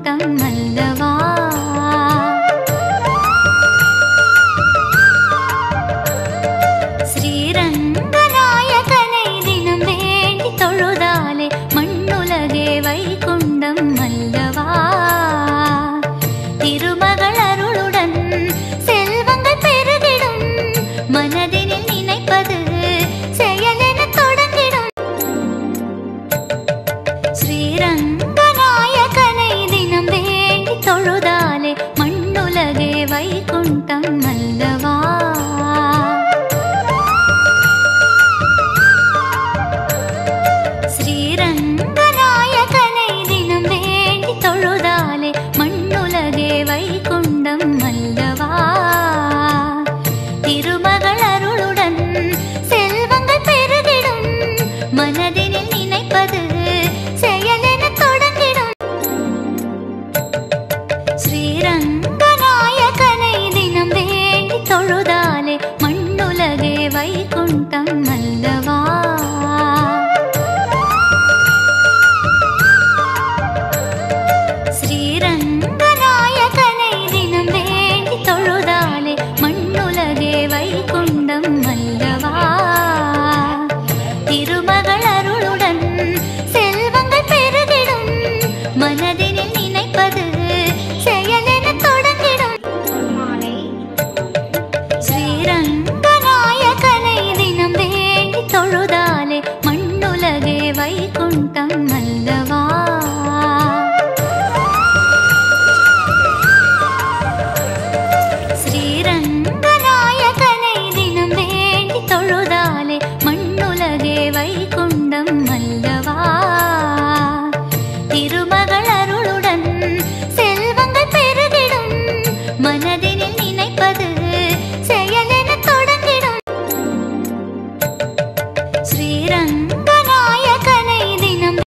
வைகுண்டம் அல்லவா. ஸ்ரீரங்கநாயகனை தினம் வேண்டி தொழுதாலே மண்ணுலகே வைகுண்டம் அல்லவா. திருமகள் அருளுடன் செல்வங்கள் பெருகிடும், மனதினில் நினைப்பது செயலென தொடங்கிடும். ஸ்ரீரங்கநாயகனை தினம் வேண்டி தொழுதாலே மண்ணுலகே வைகுண்டம் அல்லவா. ஸ்ரீரங்கநாயகனை தினம் வேண்டி தொழுதாலே மண்ணுலகே வைகுண்டம் அல்லவா. திருமகள் அருளுடன் செல்வங்கள் பெருகிடும், மனதினில் நினைப்பது செயலென தொடங்கிடும். ஸ்ரீரங்கநாயகனை தினம் வேண்டி தொழுதாலே மண்ணுலகே வைகுண்டம் அல்லவா. ஸ்ரீரங்கநாயகனை தினம் வேண்டி தொழுதாலே மண்ணுலகே வைகுண்டம் அல்லவா. திருமகள் அருளுடன் செல்வங்கள் பெருகிடும், மனதினில் நினைப்பது செயலென தொடங்கிடும். ஸ்ரீரங்கநாயகனை தினம் வேண்டி தொழுதாலே மண்ணுலகே வைகுண்டம்